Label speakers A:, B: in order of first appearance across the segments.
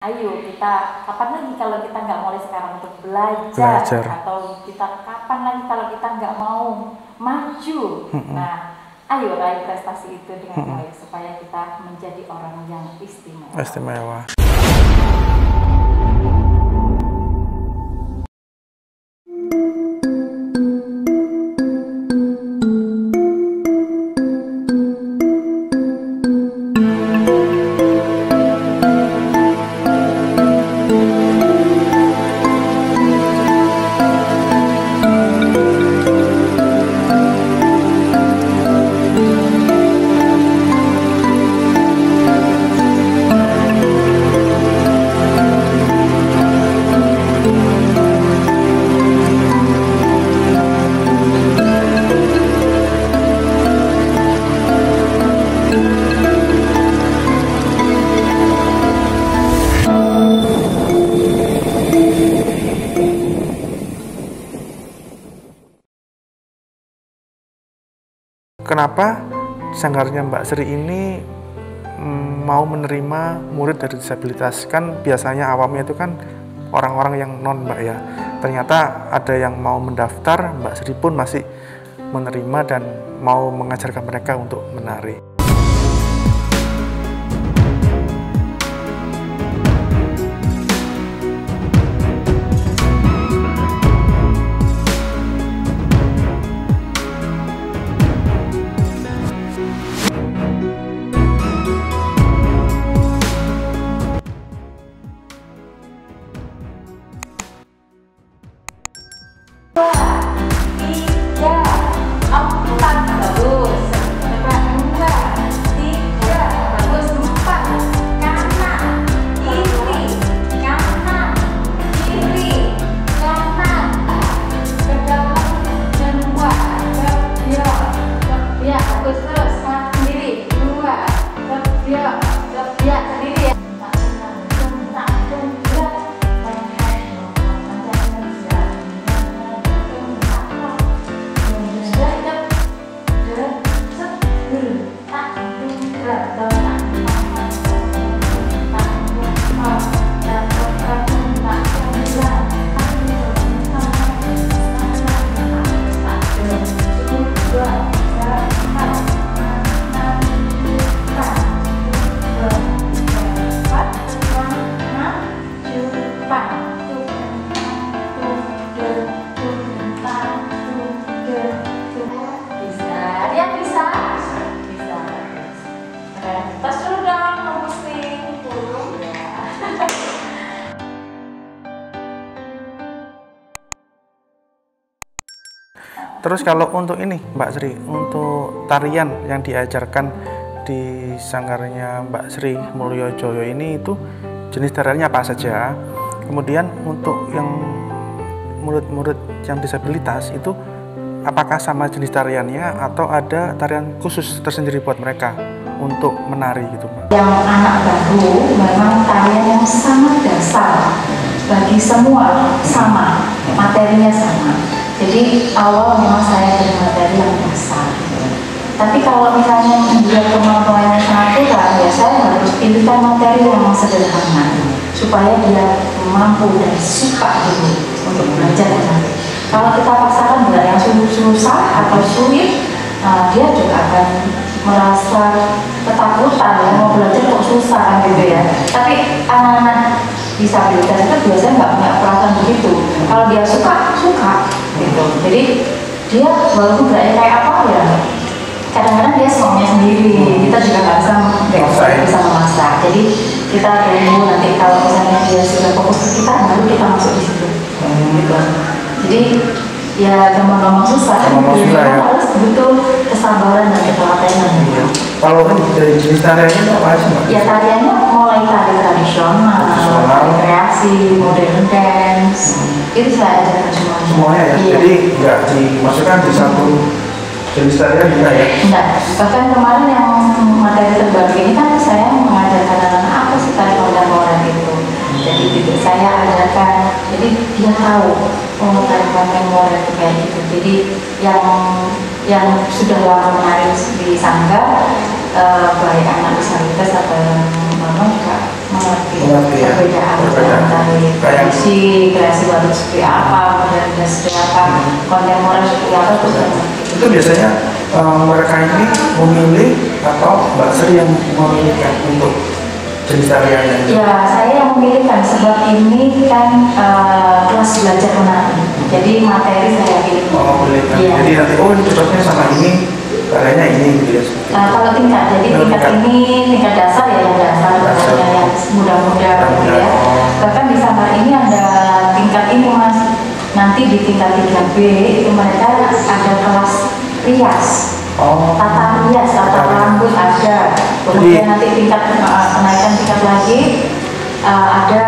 A: Ayo kita, kapan lagi kalau kita nggak mulai sekarang untuk belajar. Atau kita kapan lagi kalau kita nggak mau maju. Nah, ayo raih prestasi itu dengan baik supaya kita menjadi orang yang istimewa.
B: Kenapa sanggarnya Mbak Sri ini mau menerima murid dari disabilitas? Kan biasanya awamnya itu kan orang-orang yang non Mbak ya. Ternyata ada yang mau mendaftar, Mbak Sri pun masih menerima dan mau mengajarkan mereka untuk menari. Terus kalau untuk ini Mbak Sri, untuk tarian yang diajarkan di sanggarnya Mbak Sri Mulyojoyo ini itu jenis tariannya apa saja? Kemudian untuk yang murid-murid yang disabilitas itu apakah sama jenis tariannya atau ada tarian khusus tersendiri buat mereka untuk menari gitu Mbak?
A: Yang anak baru memang tarian yang sangat dasar bagi semua, sama, materinya sama. Jadi awal memang saya beri materi yang dasar. Tapi kalau misalnya dia kemampuannya sangat kurang, ya saya harus pilihkan materi yang sederhana supaya dia mampu dan suka dulu untuk belajar menari. Kalau kita paksakan berat yang susah atau sulit, dia juga akan merasa ketakutan ya, mau belajar kok susah kan gitu ya. Tapi anak-anak disabilitas itu biasanya nggak punya perasaan begitu. Kalau dia suka gitu. Jadi dia walaupun beratnya kayak apa ya, kadang-kadang dia semuanya sendiri. Kita juga nggak bisa memasak. Jadi kita tunggu nanti kalau misalnya dia sudah fokus ke kita, baru kita masuk di situ. Gitu. Jadi ya gampang-gampang susah.
B: Ya.
A: Harus butuh kesabaran dan ketelatenan. Gitu.
B: Kalau dari jenis tariannya apa aja Mbak?
A: Ya tariannya mulai tari tradisional, kreasi, modern dance, itu saya ajarkan
B: semuanya ya? Iya. Jadi nggak dimasukkan di satu jenis tarian enggak ya?
A: Enggak, bahkan kemarin yang materi terbaru ini kan saya mengajarkan anak-anak apa sih tari kontemporer itu. Jadi gitu, saya ajarkan, jadi dia tahu tari kontemporer itu kayak gitu. Jadi yang sudah lama menari di sanggar, baik anak disabilitas atau yang mama juga mengerti.
B: mengerti ya.
A: Perbedaan dari kreasi baru seperti apa, modern seperti apa, kontemporer seperti apa
B: itu biasanya mereka ini memilih atau Mbak Sri yang memilihkan untuk jenis tariannya?
A: Ya, saya yang memilihkan sebab ini kan kelas belajar menari. Jadi materi saya pilih.
B: Oh, pilihkan.
A: Ya.
B: Jadi nanti ini cocoknya sama ini, tariannya ini gitu ya.
A: Kalau tingkat, jadi tingkat ini tingkat dasar ya, yang dasar yang muda-muda gitu ya. Bahkan di Sanggar ini ada tingkat ini Mas. Nanti di tingkat 3B itu mereka ada kelas rias. Tata rias, tata rambut ada. Kemudian nanti tingkat kenaikan tingkat lagi ada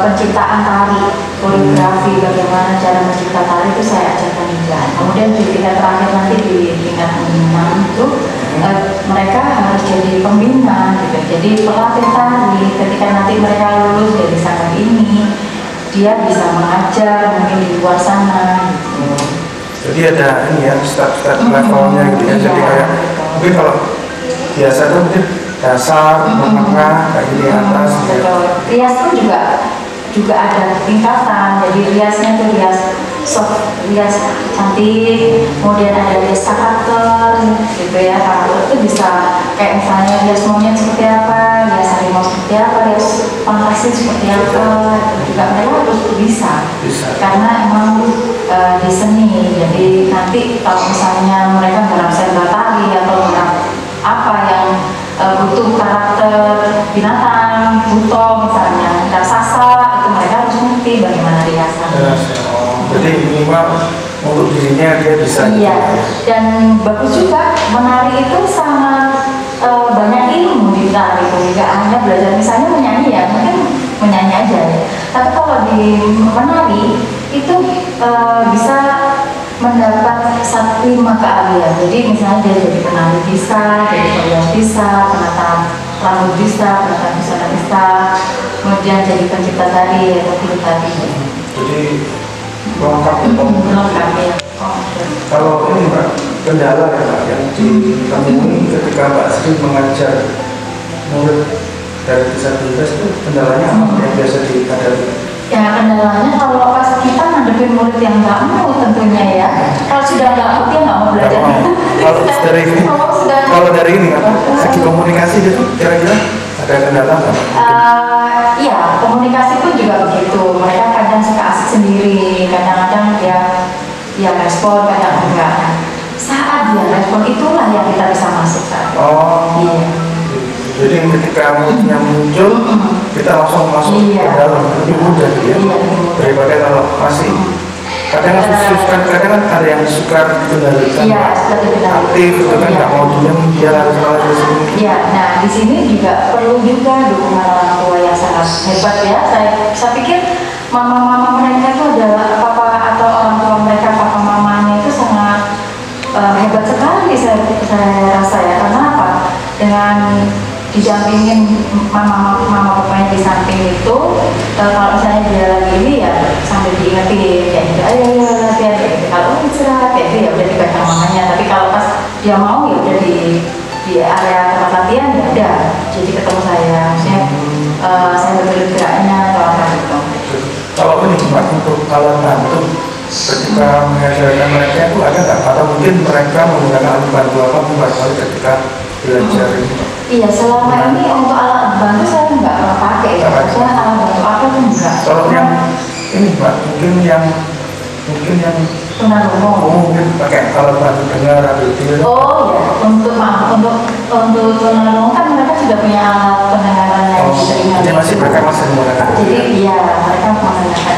A: penciptaan tari, koreografi, bagaimana cara mencipta tari itu saya ajarkan juga. Kemudian di tingkat terakhir nanti di tingkat 6 itu mereka harus jadi pembina gitu. Jadi pelatih tari ketika nanti mereka lulus dari Sanggar ini, dia bisa mengajar mungkin di luar sana gitu.
B: Jadi ada ini ya, step-step levelnya gitu ya. Jadi kayak mungkin kalau biasa itu mungkin dasar, menengah, kayak di atas.
A: Betul. Rias pun juga ada tingkatan. Jadi riasnya itu rias soft, rias cantik, kemudian ada rias karakter gitu ya. Karakter itu bisa kayak misalnya rias monyet seperti apa, rias harimau seperti apa, rias fantasi seperti apa, itu juga mereka harus bisa. Karena emang di seni, jadi nanti kalau misalnya mereka garap sendal tari atau garap apa yang butuh karakter binatang, buto misalnya, raksasa, itu mereka harus ngerti bagaimana riasan.
B: Jadi minimal untuk dirinya dia bisa.
A: Iya, dan bagus juga menari itu sangat banyak ilmu di tari itu, tidak hanya belajar misalnya menyanyi ya, mungkin menyanyi aja ya. Tapi kalau di menari itu bisa mendapat satu keahlian. Jadi misalnya dia jadi penari bisa, jadi pembias bisa, penata rambut bisa, penata busana bisa, kemudian jadi pencipta tari atau guru tari.
B: Jadi lengkap itu.
A: Lengkap ya.
B: Kalau ini Mbak, kendala ya Mbak yang ditemui ketika Mbak Sri mengajar murid dari disabilitas itu kendalanya apa yang biasa dihadapi?
A: Ya kendalanya kalau pas kita ngadepin murid yang nggak mau tentunya ya. Kalau sudah nggak mau dia nggak mau belajar.
B: Kalau dari ini kan segi komunikasi gitu kira-kira ada kendala nggak?
A: Iya, komunikasi pun juga begitu. Mereka kadang suka asik sendiri, kadang-kadang dia respon, kadang enggak. Saat dia respon itulah yang kita bisa masuk saat. Iya.
B: Jadi ketika moodnya muncul, kita langsung masuk ke dalam, lebih mudah ya. Daripada kalau masih kadang kadang ada yang suka dikendalikan, aktif, itu kan nggak mau diam, dia harus di sini.
A: Iya, nah di sini juga perlu juga dukungan orang tua yang sangat hebat ya. Saya pikir mama-mama mereka itu adalah papa atau orang tua mereka, papa mamanya itu sangat hebat sekali saya rasa ya. Karena apa? Dengan didampingin mama papanya di samping itu, kalau misalnya dia lagi ini ya sambil diingetin kayak gitu, ayo latihan kayak gitu. Kalau istirahat kayak gitu ya udah dipegang mamanya. Tapi kalau pas dia mau ya udah di area tempat latihan ya udah jadi ketemu saya, maksudnya saya betul geraknya atau apa gitu.
B: Kalau ini Mbak untuk alat bantu ketika mengajarkan mereka itu ada nggak? Atau mungkin mereka menggunakan alat bantu apa pun ketika belajar ini?
A: Iya, selama ini untuk alat bantu saya nggak pernah pakai ya. Saya alat bantu apa pun enggak.
B: Kalau yang ini Mbak, mungkin yang
A: tunarungu.
B: Mungkin pakai alat bantu dengar atau itu.
A: Oh ya, untuk tunarungu kan mereka sudah punya alat pendengaran yang diterima.
B: Jadi mereka masih menggunakan.
A: Jadi iya, mereka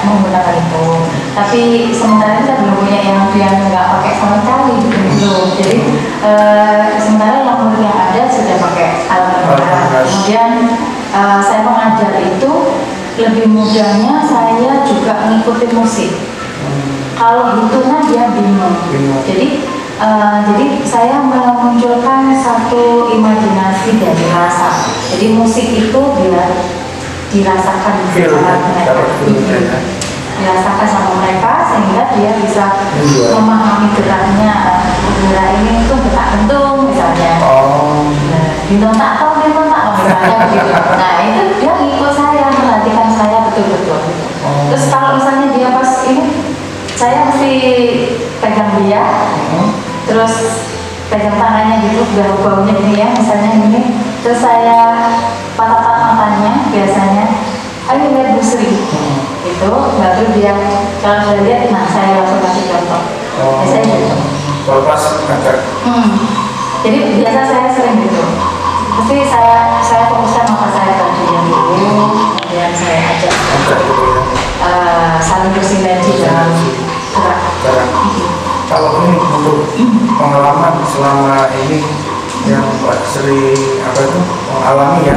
A: menggunakan itu. Tapi sementara kita belum punya yang nggak pakai sama sekali gitu. Jadi sementara yang ada sudah pakai alat pendengaran. Kemudian saya mengajar itu lebih mudahnya saya juga mengikuti musik. Kalau hitungan dia bingung. Jadi saya memunculkan satu imajinasi dari rasa. Jadi musik itu biar dirasakan dirasakan sama mereka sehingga dia bisa memahami geraknya. Gerak ini itu gerak kentung misalnya. Bintang tak tahu bintang tak tahu. misalnya begitu. Nah itu dia ngikut saya, memperhatikan saya betul-betul. Terus kalau misalnya dia pas ini, saya mesti pegang dia, terus pegang tangannya gitu, bau-baunya gini ya, misalnya gini. Terus saya patah matanya biasanya, ayo lihat Bu Sri. Itu baru dia kalau sudah lihat, nah saya langsung kasih contoh. Biasanya gitu.
B: Kalau pas ngajak.
A: Jadi biasa saya sering gitu. Pasti saya fokuskan mata saya tadi yang dulu, kemudian saya ajak saling bersinergi dalam gerak.
B: Kalau ini untuk pengalaman selama ini yang Mbak Sri alami ya,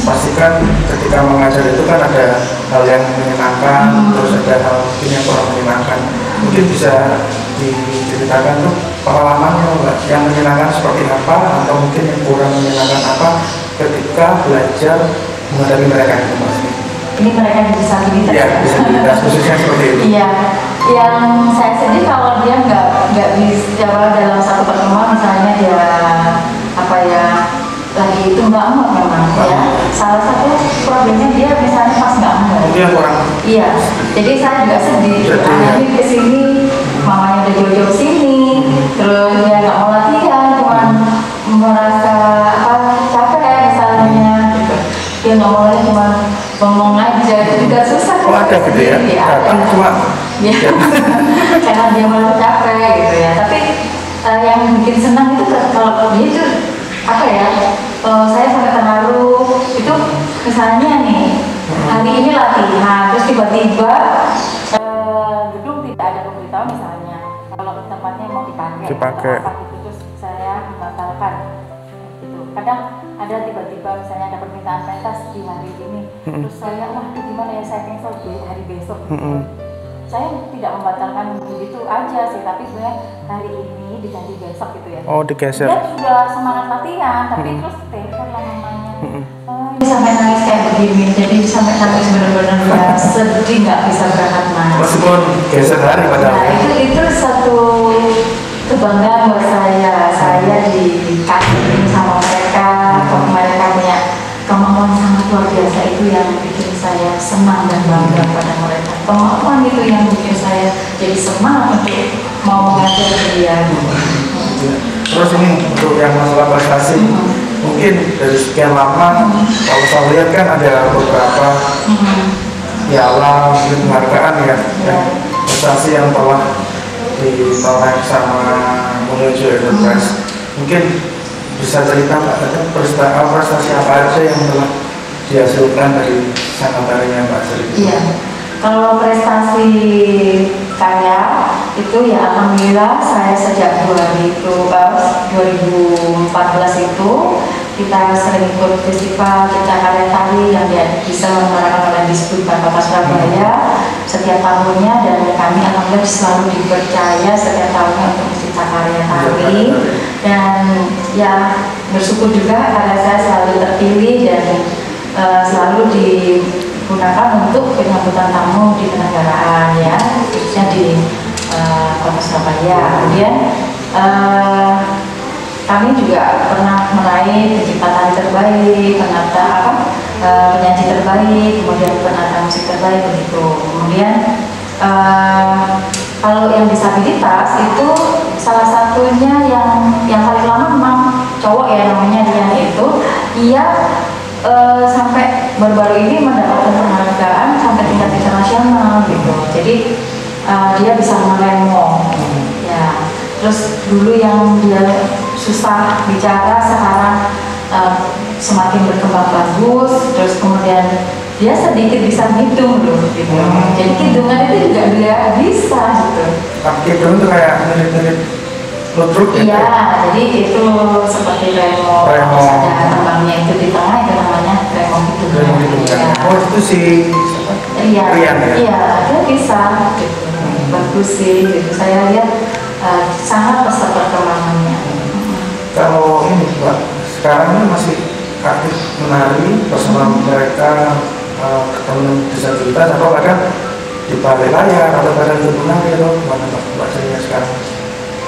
B: pastikan ketika mengajar itu kan ada hal yang menyenangkan, terus ada hal yang kurang menyenangkan. Mungkin bisa diceritakan tuh pengalamannya Mbak, yang menyenangkan seperti apa, atau mungkin yang kurang menyenangkan apa ketika belajar menghadapi mereka itu Mbak Sri.
A: Ini mereka yang disabilitas.
B: Iya, disabilitas khususnya seperti itu.
A: Iya, yang saya sedih kalau dia nggak bisa dalam satu pertemuan, misalnya dia lagi itu nggak mau memang ya. Salah satu problemnya dia misalnya pas nggak mau.
B: Itu yang kurang.
A: Iya, jadi saya juga sedih. Anaknya kesini, mamanya udah jauh-jauh sini, terus dia nggak mau latihan, cuma merasa capek misalnya. Gitu. Dia nggak mau lagi, cuma ngomong aja, itu juga susah.
B: Oh ada gitu ya? Datang cuma.
A: Ya. Karena dia merasa capek gitu ya. Tapi yang bikin senang itu kalau dia itu saya sampai terharu itu misalnya nih hari ini latihan, terus tiba-tiba gedung tidak ada pemberitahuan misalnya kalau tempatnya mau dipakai. Terus saya membatalkan gitu. Kadang ada tiba-tiba misalnya ada permintaan pentas di hari ini, terus saya gimana ya, saya cancel di hari besok. Saya tidak membatalkan begitu aja sih, tapi sebenarnya hari ini diganti besok gitu ya.
B: Oh, digeser.
A: Dia sudah semangat latihan, tapi terus telepon lah namanya. Sampai nangis kayak begini, jadi sampai nangis benar-benar ya sedih, nggak bisa berangkat main.
B: Meskipun geser hari padahal.
A: Nah itu satu kebanggaan buat saya. Saya dikasih sama mereka punya kemampuan sangat luar biasa, itu yang bikin saya senang dan bangga pada mereka. Kemampuan itu yang bikin saya jadi semangat untuk mau mengajar dia.
B: Terus ini untuk yang masalah prestasi, mungkin dari sekian lama, kalau saya lihat kan ada beberapa piala, mungkin penghargaan ya, prestasi yang telah ditoreh sama Mulyojo Enterprise. Mungkin bisa cerita Mbak, prestasi apa aja yang telah dihasilkan dari sangatarinya Mbak Sri?
A: Iya, kalau prestasi saya itu ya alhamdulillah, saya sejak 2014 itu kita sering ikut festival kita karya tari yang bisa menyuarakan oleh Disbudkan Kota Surabaya setiap tahunnya, dan kami alhamdulillah selalu dipercaya setiap tahunnya untuk mencipta karya tari, dan ya bersyukur juga karya saya selalu terpilih dan selalu digunakan untuk penyambutan tamu di kenegaraan ya, khususnya di Kota Surabaya. Kemudian kami juga pernah meraih pencipta tari terbaik, penyaji terbaik, kemudian penata musik terbaik begitu. Kemudian kalau yang disabilitas itu salah satunya yang paling lama memang cowok ya, namanya Dian itu, ia sampai baru-baru ini mendapatkan penghargaan sampai tingkat internasional gitu. Jadi dia bisa meremo ya. Terus dulu yang dia susah bicara, sekarang semakin berkembang bagus. Terus kemudian dia sedikit bisa hitung loh gitu. Jadi hitungan itu juga dia bisa gitu.
B: Hitung itu kayak mirip-mirip ludruk ya?
A: Iya, jadi itu seperti remo. Ada terbangnya itu di tengah, itu namanya remo hitungan.
B: Ya. Oh itu sih
A: Rian
B: ya?
A: Iya, dia bisa gitu. Bagus sih gitu. Saya lihat sangat pesat perkembangannya.
B: Kalau ini Mbak, sekarang ini masih aktif menari bersama mereka teman disabilitas, atau kadang di balik layar, atau kadang di menari, atau mana Mbak Sri sekarang?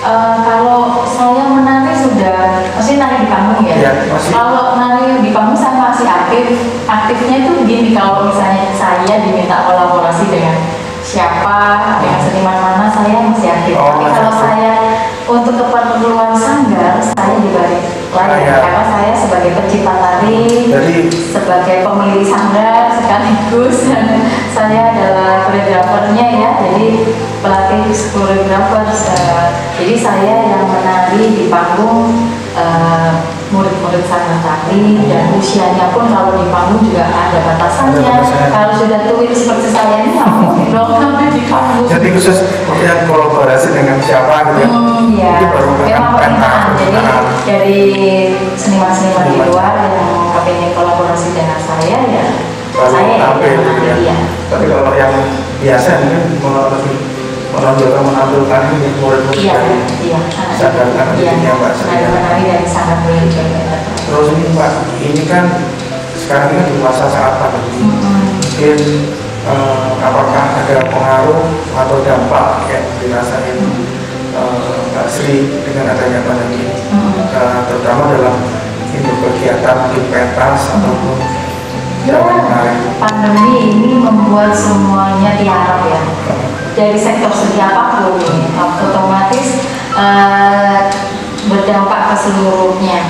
A: Kalau saya menari sudah, maksudnya nari di panggung ya.
B: Iya, masih.
A: Kalau nari di panggung saya masih aktif. Aktifnya itu begini, kalau misalnya saya diminta kolaborasi dengan siapa, dengan seniman mana, saya masih aktif. Tapi kalau saya untuk keperluan sanggar, saya di balik layar karena saya sebagai pencipta tari, sebagai pemilik sanggar sekaligus saya adalah koreografernya ya, jadi pelatih koreografer. Jadi saya yang menari di panggung murid-murid sanggar tari, dan usianya pun kalau di panggung juga ada batasannya. Kalau sudah tua seperti saya ini nggak mungkin dong tampil di panggung.
B: Jadi khusus yang kolaborasi dengan siapa gitu ya?
A: Iya, memang permintaan. Jadi dari seniman-seniman di luar yang kepingin kolaborasi dengan saya ya, saya
B: tampil gitu ya.
A: Iya.
B: Tapi kalau yang biasa ini lebih menonjolkan menampilkan ini murid-murid dari sadarkan dirinya Mbak Sri.
A: Menari dari sangat belajar.
B: Terus ini Mbak, ini kan sekarang ini di masa saat pandemi, mungkin apakah ada pengaruh atau dampak yang dirasain Mbak Sri dengan adanya pandemi, terutama dalam kegiatan mungkin pentas ataupun
A: pandemi ini membuat semuanya tiarap ya. Dari sektor segi apapun ini, otomatis berdampak ke seluruhnya,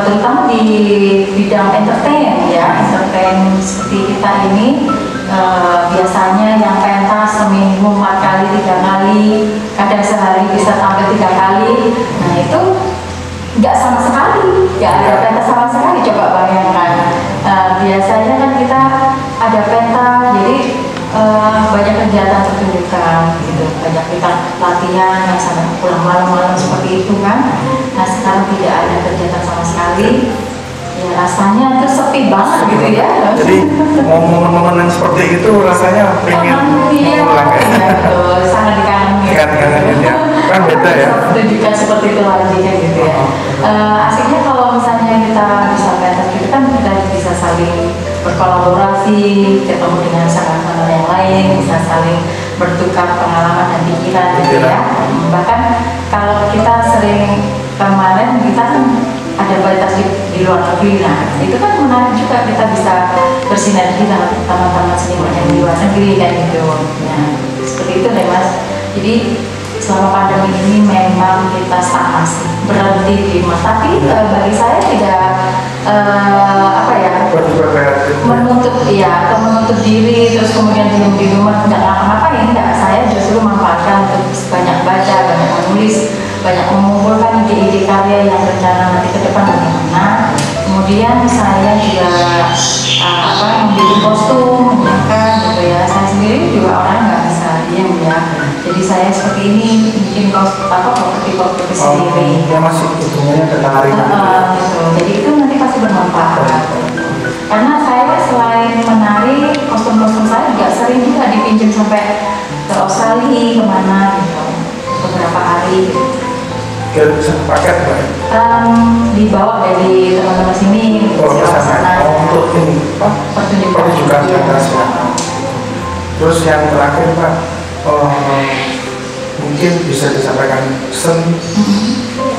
A: terutama di bidang entertain ya, entertain seperti kita ini. Biasanya yang pentas seminggu 4 kali, 3 kali, kadang sehari bisa tampil 3 kali. Nah itu nggak sama sekali, nggak ada pentas sama sekali. Coba bayangkan, biasanya kan kita ada pentas, jadi banyak kegiatan pertunjukan gitu, banyak kita latihan yang sampai pulang malam-malam seperti itu kan. Nah sekarang tidak ada kegiatan sama sekali, ya rasanya itu sepi banget gitu ya.
B: Jadi momen-momen yang seperti itu rasanya pengen
A: pulang ya, betul, sangat dikangenin
B: ya. Kan beda ya.
A: Pertunjukan seperti itu lagi kan gitu ya. Asiknya kalau misalnya kita bisa pentas gitu kan, kita bisa saling berkolaborasi, ketemu dengan sanggar-sanggar yang lain, bisa saling bertukar pengalaman dan pikiran gitu ya. Bahkan kalau kita sering kemarin kita kan ada pentas di luar negeri, nah itu kan menarik juga, kita bisa bersinergi dengan teman-teman seniman yang di luar negeri kan gitu. Nah seperti itu deh Mas. Jadi selama pandemi ini memang kita sama sih berhenti di rumah, tapi bagi saya tidak menutup ya, atau menutup diri terus kemudian diam di rumah nggak ngapa-ngapain. Enggak, saya justru memanfaatkan untuk banyak baca, banyak menulis, banyak mengumpulkan ide-ide karya yang rencana nanti ke depan bagaimana. Kemudian saya juga membikin kostum, menyiapkan gitu ya. Saya sendiri juga orang nggak bisa diam ya. Jadi saya seperti ini bikin properti sendiri.
B: Ya masih hitungannya ketarikan.
A: Gitu. Jadi itu nanti pasti bermanfaat. Karena saya selain menari, kostum-kostum saya juga sering juga dipinjam sampai ke Australia kemana gitu, beberapa hari.
B: Bisa paket Pak?
A: Dibawa dari teman-teman sini untuk
B: untuk ini pertunjukan pentas ya. Terus yang terakhir Pak, mungkin bisa disampaikan pesan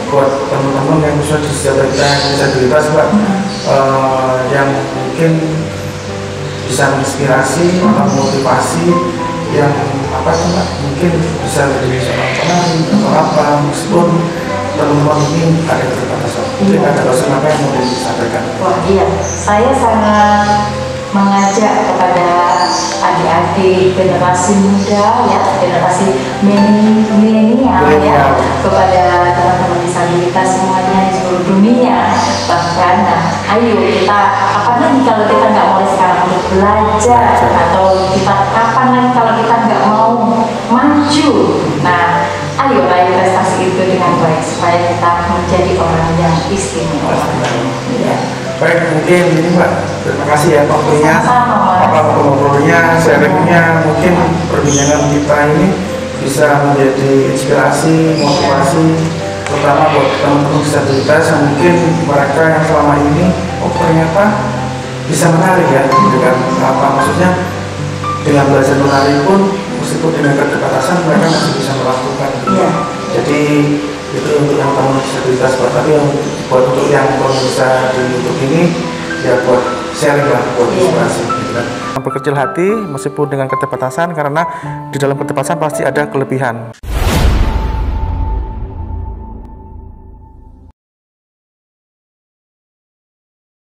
B: buat teman-teman yang bisa disabilitas Pak, yang mungkin bisa menginspirasi atau motivasi yang apa sih Pak, mungkin bisa menjadi seorang penari atau apa, meskipun teman-teman ini ada keterbatasan. Mungkin ada pesan apa yang mau disampaikan?
A: Wah iya, saya sangat mengajak kepada adik-adik generasi muda ya, generasi milenial ya, kepada teman-teman disabilitas semuanya di seluruh dunia. Bahkan ayo kita, kapan lagi kalau kita nggak mulai sekarang untuk belajar, atau kita kapan lagi kalau kita nggak mau maju. Nah ayo raih prestasi itu dengan baik supaya kita menjadi orang yang istimewa ya.
B: Baik, mungkin ini Mbak, terima kasih ya waktunya, ngobrolnya, sharingnya. Mungkin perbincangan kita ini bisa menjadi inspirasi, motivasi, terutama buat teman-teman disabilitas yang mungkin mereka yang selama ini, oh ternyata bisa menari ya, gitu kan? Apa maksudnya dengan belajar menari pun, meskipun dengan keterbatasan mereka masih bisa melakukan. Gitu.
A: Ya.
B: Jadi Jadi itu untuk yang tamu disabilitas Pak. Tapi buat untuk yang bisa di YouTube ini ya buat sharing lah, buat inspirasi gitu kan. Berkecil hati meskipun dengan keterbatasan, karena di dalam keterbatasan pasti ada kelebihan.